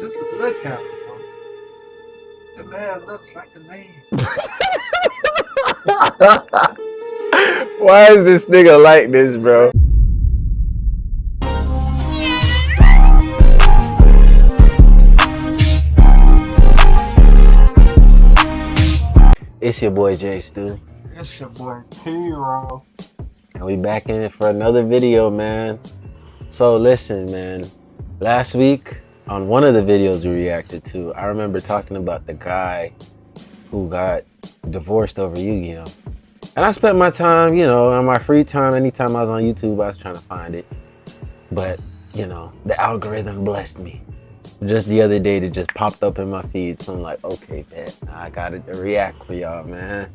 just look at him, bro. The man looks like a man. Why is this nigga like this, bro? It's your boy JStew. It's your boy TRaw. And we back in it for another video, man. So listen, man. Last week, on one of the videos we reacted to, I remember talking about the guy who got divorced over Yugioh. And I spent my time, on my free time, anytime I was on YouTube, I was trying to find it. But, the algorithm blessed me. Just the other day, it just popped up in my feed. So I'm like, okay, bet, I gotta react for y'all, man.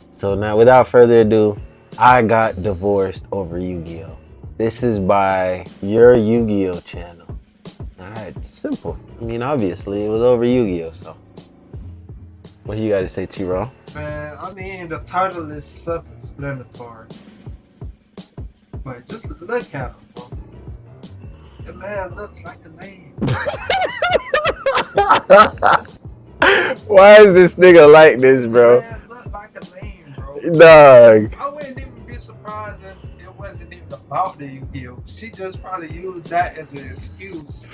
So now, without further ado, I got divorced over Yugioh. This is by your Yugioh channel. All right, simple. I mean, obviously, it was over Yugioh, so. What do you got to say, TRaw? Man, I mean, the title is self-explanatory. But just look at him, bro. The man looks like a man. Why is this nigga like this, bro? The man looks like a man, bro. Dog. I wouldn't even be surprised if it wasn't even about the Yugioh. She just probably used that as an excuse.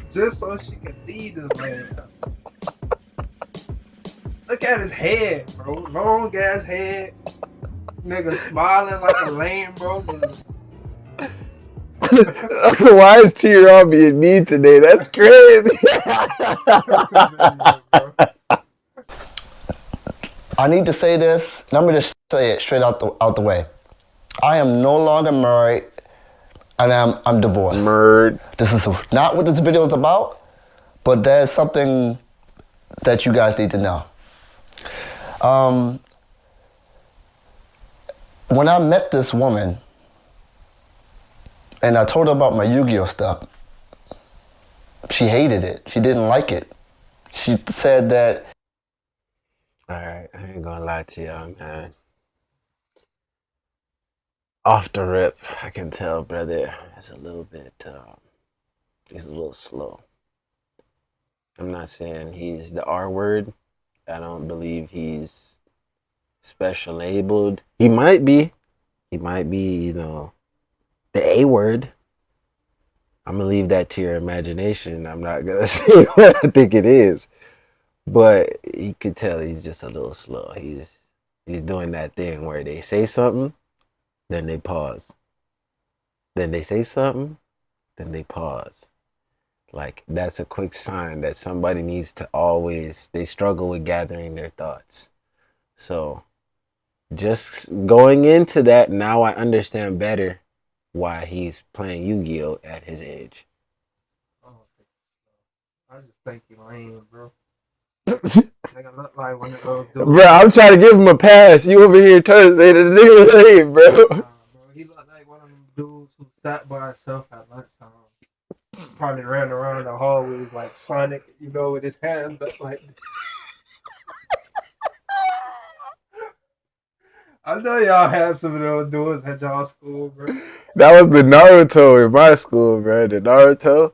Just so she could leave this man. Look at his head, bro. Long ass head. Nigga smiling like a lame, bro. Why is TRaw being mean today? That's crazy. I need to say this, and I'm gonna just say it straight out the way. I am no longer married, and I'm divorced. This is not what this video is about, but there's something that you guys need to know. When I met this woman, and I told her about my Yugioh stuff, she hated it. She didn't like it. She said that... Alright, I ain't gonna lie to y'all, man. Off the rip, I can tell brother is a little bit, he's a little slow. I'm not saying he's the R word. I don't believe he's special abled. He might be, the A word. I'm gonna leave that to your imagination. I'm not gonna say what I think it is. But you could tell he's just a little slow. He's doing that thing where they say something, then they pause. Then they say something, then they pause. Like, that's a quick sign that somebody needs to they struggle with gathering their thoughts. So, just going into that, now I understand better why he's playing Yugioh at his age. I don't think so. I just think you lame, bro. Nigga look like one of those dudes. Bro, I'm trying to give him a pass. You over here trying to say the nigga lame, bro. Bro. He looked like one of them dudes who sat by himself at lunchtime. Probably ran around the hallways like Sonic, with his hands up like... I know y'all had some of those dudes at y'all school, bro. That was the Naruto in my school, bro. The Naruto.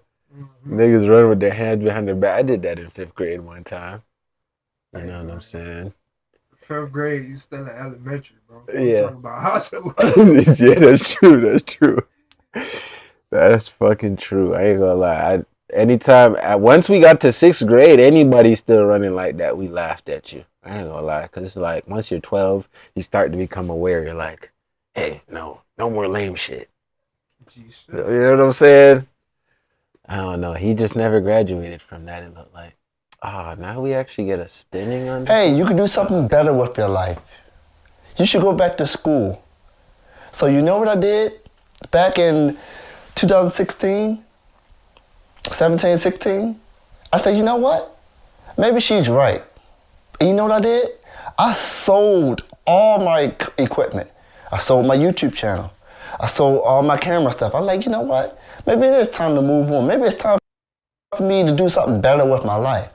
Niggas run with their hands behind their back. I did that in 5th grade one time. You know what I'm saying? 5th grade, you still in elementary, bro. Yeah. Talking about high school. Yeah, that's true. That's fucking true. I ain't gonna lie. Once we got to 6th grade, anybody still running like that, we laughed at you. I ain't gonna lie, because it's like, once you're 12, you start to become aware. You're like, hey, no more lame shit. You know what I'm saying? I don't know. He just never graduated from that. It looked like, now we actually get a spinning on. Hey, you can do something better with your life. You should go back to school. So you know what I did back in 2016, 17, 16? I said, you know what? Maybe she's right. And you know what I did? I sold all my equipment. I sold my YouTube channel. I sold all my camera stuff. I'm like, you know what? Maybe it is time to move on. Maybe it's time for me to do something better with my life.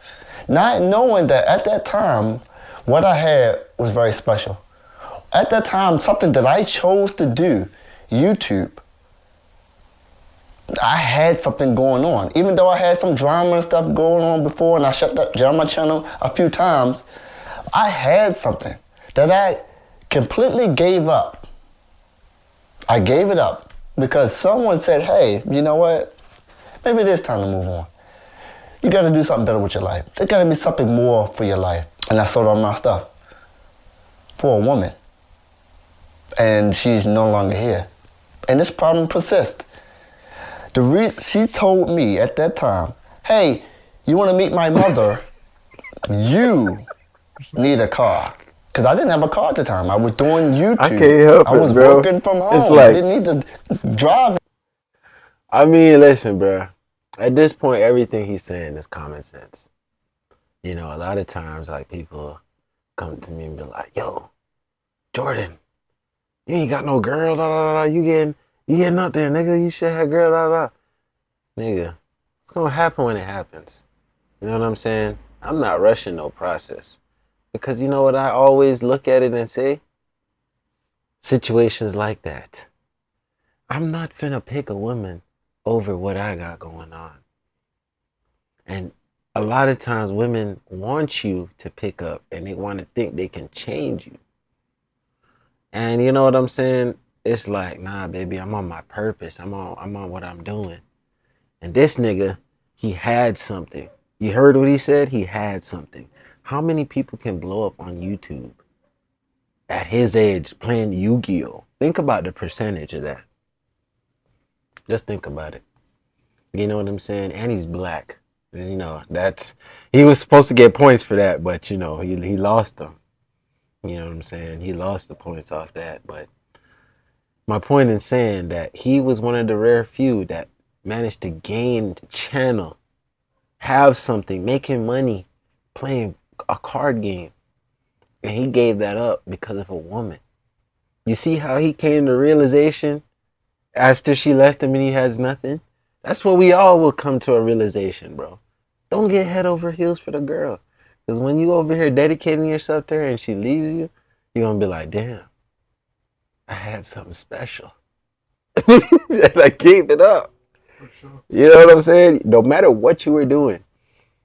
Not knowing that at that time, what I had was very special. At that time, something that I chose to do, YouTube, I had something going on. Even though I had some drama and stuff going on before and I shut down my channel a few times, I had something that I completely gave up. I gave it up because someone said, hey, you know what? Maybe it is time to move on. You got to do something better with your life. There got to be something more for your life. And I sold all my stuff for a woman. And she's no longer here. And this problem persists. She told me at that time, hey, you want to meet my mother? You need a car. Because I didn't have a car at the time. I was doing YouTube. I can't help I was it, bro. working from home. It's like, I didn't need to drive. I mean, listen, bro. At this point, everything he's saying is common sense. You know, a lot of times, like, people come to me and be like, yo, Jordan, you ain't got no girl, da, da, da, you getting up there, nigga, you should have girl, da, da. Nigga, it's gonna happen when it happens. You know what I'm saying? I'm not rushing no process. Because you know what I always look at it and say? Situations like that. I'm not finna pick a woman over what I got going on. And a lot of times women want you to pick up and they want to think they can change you. And you know what I'm saying? It's like, nah, baby, I'm on my purpose. I'm on what I'm doing. And this nigga, he had something. You heard what he said? He had something. How many people can blow up on YouTube at his age playing Yugioh? Think about the percentage of that. Just think about it. You know what I'm saying? And he's black. You know, he was supposed to get points for that, but you know, he lost them. You know what I'm saying? He lost the points off that. But my point in saying that he was one of the rare few that managed to gain the channel, have something, making money, playing a card game. And he gave that up because of a woman. You see how he came to realization after she left him and he has nothing? That's what we all will come to a realization, bro. Don't get head over heels for the girl. Because when you over here dedicating yourself to her and she leaves you, you're going to be like, damn, I had something special. And I gave it up. For sure. You know what I'm saying? No matter what you were doing,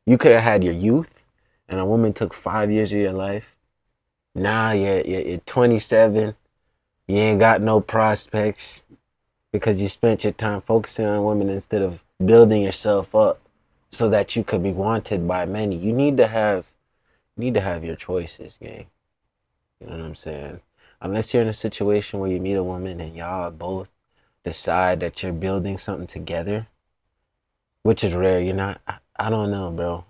you could have had your youth and a woman took 5 years of your life. Now you're 27. You ain't got no prospects because you spent your time focusing on women instead of building yourself up so that you could be wanted by many. You need to have your choices, gang. You know what I'm saying? Unless you're in a situation where you meet a woman and y'all both decide that you're building something together, which is rare. You're not. I don't know, bro.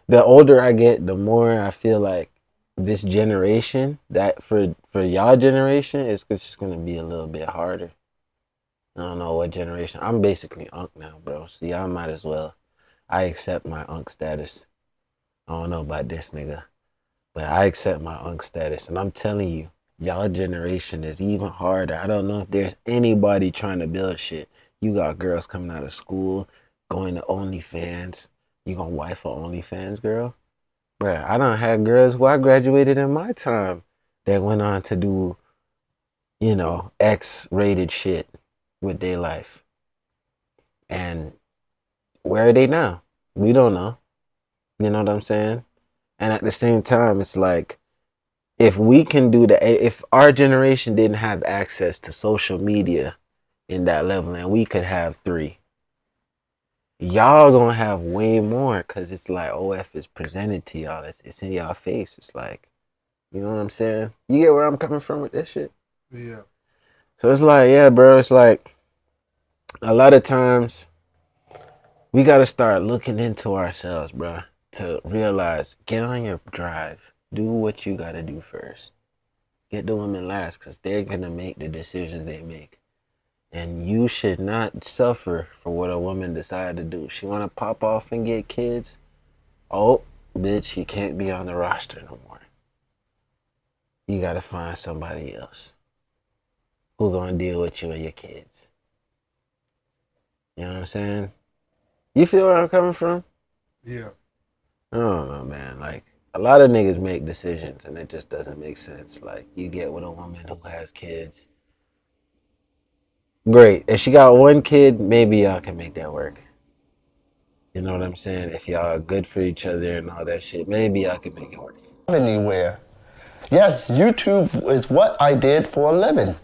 The older I get, the more I feel like this generation, that for y'all generation, it's just gonna be a little bit harder. I don't know what generation. I'm basically unk now, bro. So y'all might as well. I accept my unk status. I don't know about this nigga, but I accept my unk status, and I'm telling you, y'all generation is even harder. I don't know if there's anybody trying to build shit. You got girls coming out of school, going to OnlyFans. You gonna wife a OnlyFans girl? Bruh, I done had girls who I graduated in my time that went on to do, you know, X-rated shit with their life. And where are they now? We don't know. You know what I'm saying? And at the same time, it's like, if we can do that, if our generation didn't have access to social media in that level, and we could have 3, y'all gonna have way more, because it's like OF is presented to y'all. It's in y'all face. It's like, you know what I'm saying? You get where I'm coming from with this shit? Yeah. So it's like, yeah, bro, it's like a lot of times we gotta start looking into ourselves, bro, to realize, get on your drive. Do what you gotta do first. Get the women last, because they're gonna make the decisions they make. And you should not suffer for what a woman decided to do. She want to pop off and get kids. Oh, bitch, you can't be on the roster no more. You got to find somebody else who going to deal with you and your kids. You know what I'm saying? You feel where I'm coming from? Yeah. I don't know, man. Like, a lot of niggas make decisions and it just doesn't make sense. Like, you get with a woman who has kids. great. If she got one kid, maybe y'all can make that work. You know what I'm saying? If y'all are good for each other and all that shit, maybe y'all can make it work. Anywhere. Yes, YouTube is what I did for a living.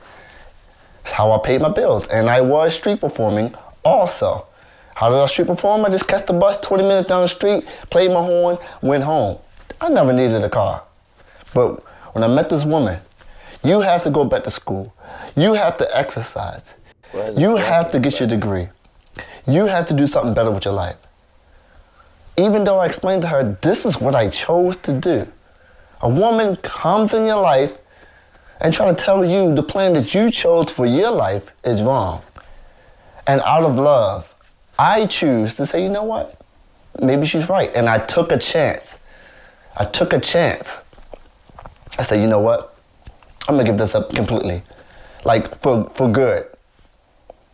It's how I paid my bills. And I was street performing also. How did I street perform? I just catch the bus 20 minutes down the street, played my horn, went home. I never needed a car. But when I met this woman, you have to go back to school. You have to exercise. You have to get your degree. You have to do something better with your life. Even though I explained to her, this is what I chose to do. A woman comes in your life and try to tell you the plan that you chose for your life is wrong. And out of love, I choose to say, you know what? Maybe she's right. And I took a chance. I said, you know what? I'm gonna give this up completely. Like for good.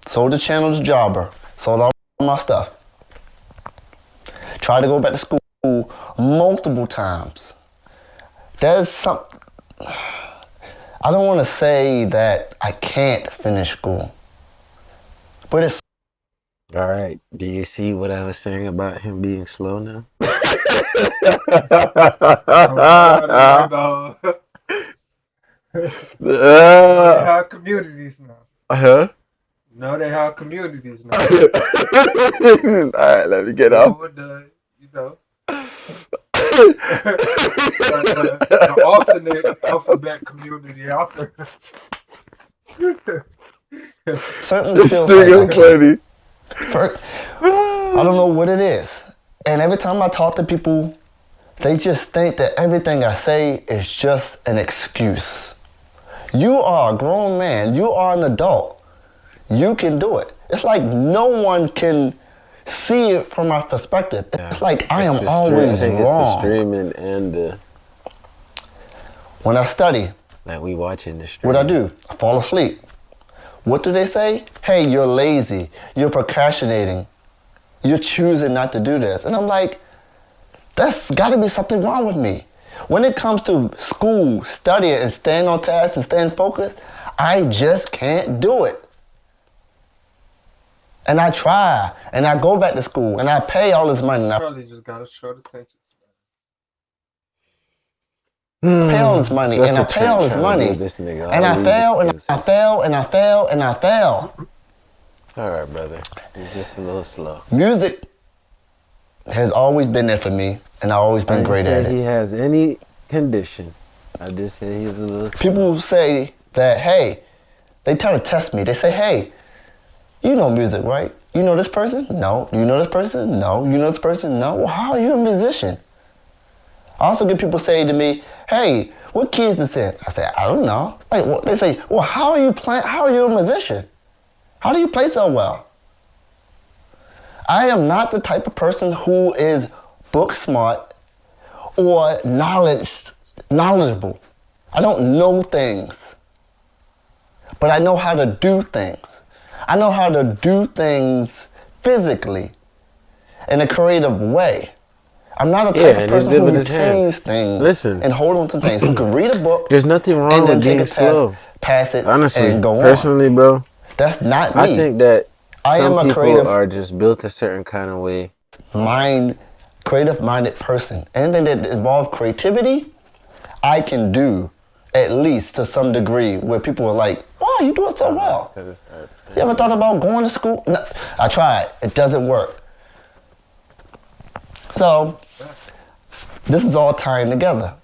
Sold the channel to Jobber. Sold all my stuff. Tried to go back to school multiple times. There's some, I don't want to say that I can't finish school, but it's. All right. Do you see what I was saying about him being slow now? They have communities now. Huh? No, they have communities now. All right, let me get off. You know, the alternate alphabet community out there. Certain feels like funny. I don't know what it is. And every time I talk to people, they just think that everything I say is just an excuse. You are a grown man. You are an adult. You can do it. It's like no one can see it from my perspective. It's like I am always wrong. It's the streaming and the... When I study, like we watching the stream. what I do, I fall asleep. What do they say? Hey, you're lazy. You're procrastinating. You're choosing not to do this. And I'm like, that's got to be something wrong with me. When it comes to school, studying, and staying on task and staying focused, I just can't do it. And I try, and I go back to school, and I pay all this money. And I probably just got a short attention span. Pay all this money, and I pay all this money, and I fail, and I fail, and I fail, and I fail. All right, brother. It's just a little slow. Music has always been there for me, and I've always been great at it. He has any condition. I just said he's a little slow. People say that, hey, they try to test me. They say, hey, you know music, right? You know this person? No. You know this person? No. You know this person? No. Well, how are you a musician? I also get people say to me, hey, what key is this in? I say, I don't know. Like, well, they say, well, how are you playing? How are you a musician? How do you play so well? I am not the type of person who is book smart or knowledgeable. I don't know things, but I know how to do things. I know how to do things physically in a creative way. I'm not a type of person who retains things and hold on to things. Who can read a book. There's nothing wrong with being slow. Pass it, honestly, and go on. Personally, bro, that's not me. I think that some people creative, are just built a certain kind of way. Creative-minded person. Anything that involves creativity, I can do at least to some degree where people are like, wow, you do it so well. You ever thought about going to school? No, I tried. It doesn't work. So, this is all tying together.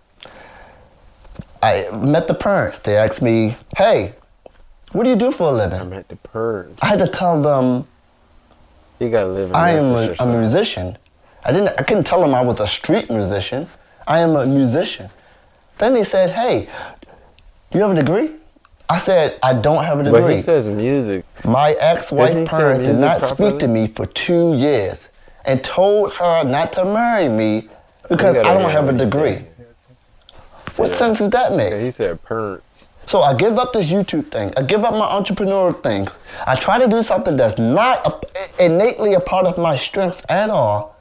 I met the parents. They asked me, hey, what do you do for a living? I met the parents. I had to tell them, you gotta live in I am a musician. I couldn't tell them I was a street musician. I am a musician. Then they said, hey, you have a degree? I said, I don't have a degree. But he says music. My ex-wife parents did not speak to me for 2 years and told her not to marry me because I don't have a degree. What sense does that make? Yeah, he said parents. So I give up this YouTube thing. I give up my entrepreneurial things. I try to do something that's not innately a part of my strengths at all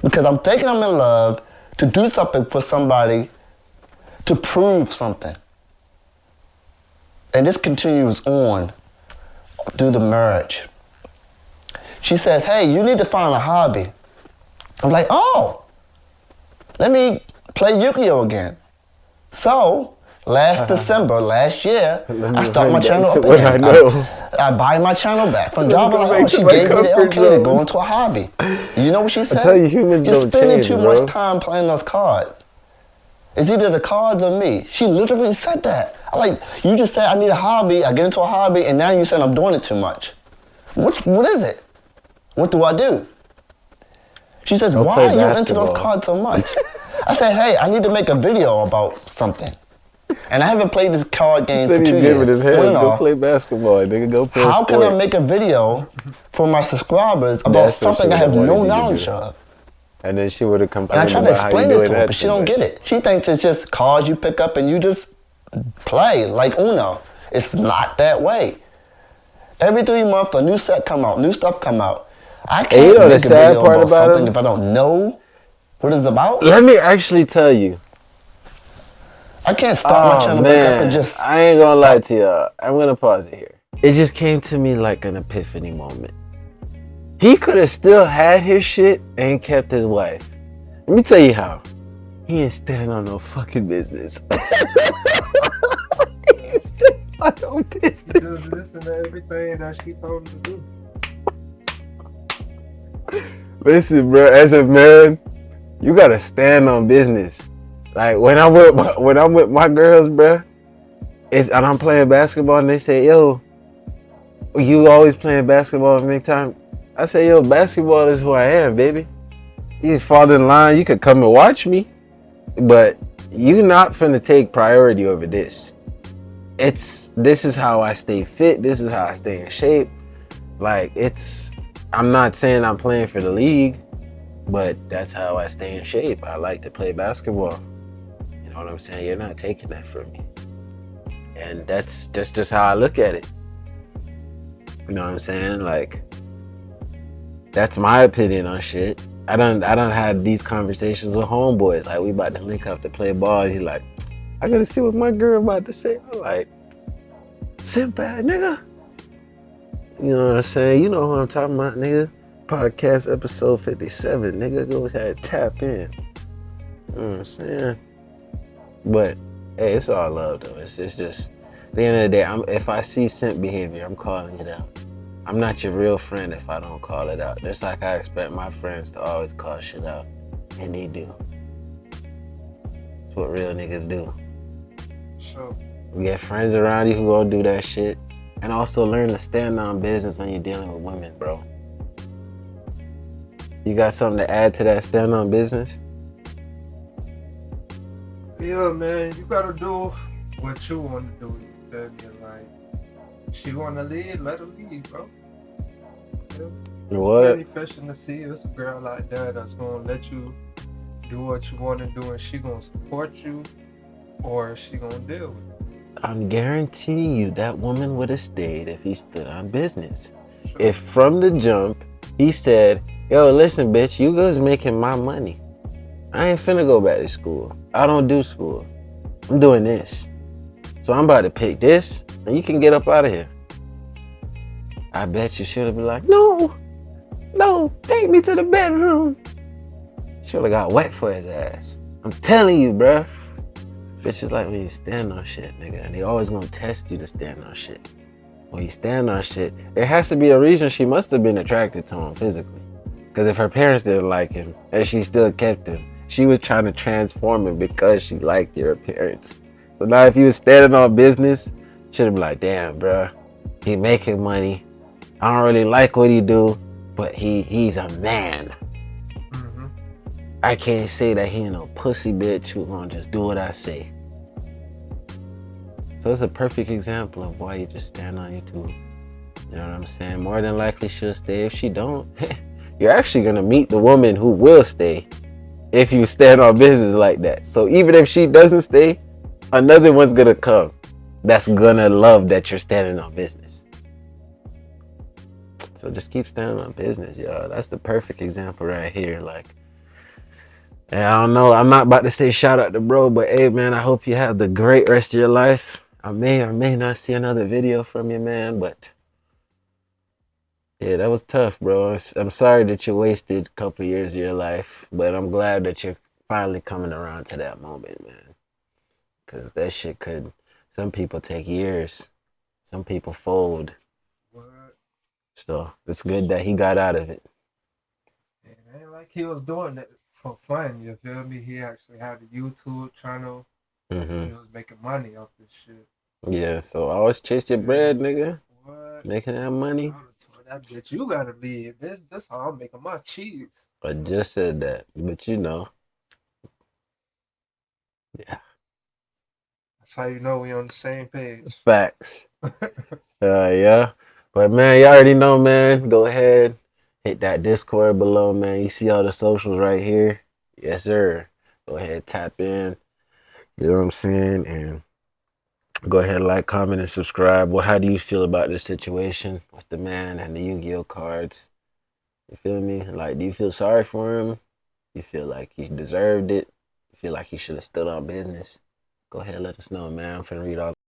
because I'm thinking I'm in love to do something for somebody to prove something. And this continues on through the marriage. She says, hey, you need to find a hobby. I'm like, oh, let me play Yugioh again. So, last December, last year, I start my channel up again. I buy my channel back from Java. Like, oh, she gave me the okay to go into a hobby. You know what she said? I tell you, humans You're don't spending change, too bro. much time playing those cards. It's either the cards or me. She literally said that. I'm like, you just said I need a hobby, I get into a hobby, and now you said I'm doing it too much. What is it? What do I do? She says, why are you into those cards so much? I said, hey, I need to make a video about something. And I haven't played this card game for 2 years. His head. Go play basketball, nigga. Go play How can I make a video for my subscribers about something I have no knowledge of? And then she would have complained about how you doing that. And I tried to explain it to her, but she don't get it. She thinks it's just cards you pick up and you just play like Uno. It's not that way. Every 3 months, a new set come out, new stuff come out. I can't make a video about something if I don't know what it's about. Let me actually tell you. I can't stop my channel back up and just... I ain't gonna lie to y'all. I'm gonna pause it here. It just came to me like an epiphany moment. He could have still had his shit and kept his wife. Let me tell you how. He ain't stand on no fucking business. He ain't stand on no business. He just listen to everything that she told him to do. Listen, bro, as a man, you gotta stand on business. Like when I'm with my girls, bro, and I'm playing basketball, and they say, "Yo, you always playing basketball at make time?" I say, "Yo, basketball is who I am, baby. You fall in line, you could come and watch me, but you not finna take priority over this. This is how I stay fit. This is how I stay in shape. Like I'm not saying I'm playing for the league, but that's how I stay in shape. I like to play basketball. You know what I'm saying? You're not taking that from me. And that's just how I look at it. You know what I'm saying? Like, that's my opinion on shit. I done had these conversations with homeboys. Like, we about to link up to play ball. He like, I gotta see what my girl about to say. I'm like, sit back, nigga. You know what I'm saying? You know who I'm talking about, nigga. Podcast episode 57, nigga. Go ahead, tap in. You know what I'm saying? But, hey, it's all love, though. It's just, at the end of the day, if I see simp behavior, I'm calling it out. I'm not your real friend if I don't call it out. Just like I expect my friends to always call shit out. And they do. That's what real niggas do. Sure. We get friends around you who gonna do that shit. And also learn to stand on business when you're dealing with women, bro. You got something to add to that stand on business? Yeah, man, you gotta do what you wanna do. You feel me? Like, she wanna lead, let her lead, bro. Yeah. What? It's really fishing to see this girl like that that's gonna let you do what you wanna do, and she gonna support you, or she gonna deal with it. I'm guaranteeing you that woman would have stayed if he stood on business. Sure. If from the jump, he said, yo, listen, bitch, you guys making my money. I ain't finna go back to school. I don't do school. I'm doing this. So I'm about to pick this, and you can get up out of here. I bet you should have been like, no, take me to the bedroom. Should have got wet for his ass. I'm telling you, bruh. Bitches like when you stand on shit, nigga, and they always gonna test you to stand on shit. When you stand on shit, there has to be a reason she must have been attracted to him physically. Because if her parents didn't like him, and she still kept him, she was trying to transform him because she liked your appearance. So now if you was standing on business, should have been like, damn, bruh, he making money. I don't really like what he do, but he's a man. Mm-hmm. I can't say that he ain't no pussy bitch who gonna just do what I say. So it's a perfect example of why you just stand on your tool. You know what I'm saying? More than likely she'll stay. If she don't, you're actually gonna meet the woman who will stay if you stand on business like that. So even if she doesn't stay, another one's gonna come that's gonna love that you're standing on business. So just keep standing on business, y'all. That's the perfect example right here. Like, and I don't know, I'm not about to say shout out to bro, but hey man, I hope you have the great rest of your life. I may or may not see another video from you, man, but Yeah, that was tough, bro. I'm sorry that you wasted a couple years of your life, but I'm glad that you're finally coming around to that moment, man. Because that shit could, some people take years, some people fold. What? So it's good that he got out of it. And it ain't like he was doing it for fun. You feel me? He actually had a YouTube channel. Hmm. He was making money off this shit. Yeah, so always chase your bread, nigga. What? Making that money. I would've told that bitch, you gotta leave. This how I'm making my cheese. I just said that, but you know, yeah, That's how you know we on the same page. facts. Yeah. But man, you already know, man. Go ahead, hit that Discord below, man. You see all the socials right here. Yes, sir. Go ahead, tap in. You know what I'm saying? And go ahead, like, comment, and subscribe. Well, how do you feel about this situation with the man and the Yu-Gi-Oh cards? You feel me? Like, do you feel sorry for him? You feel like he deserved it? You feel like he should have stood on business? Go ahead, let us know, man. I'm finna read all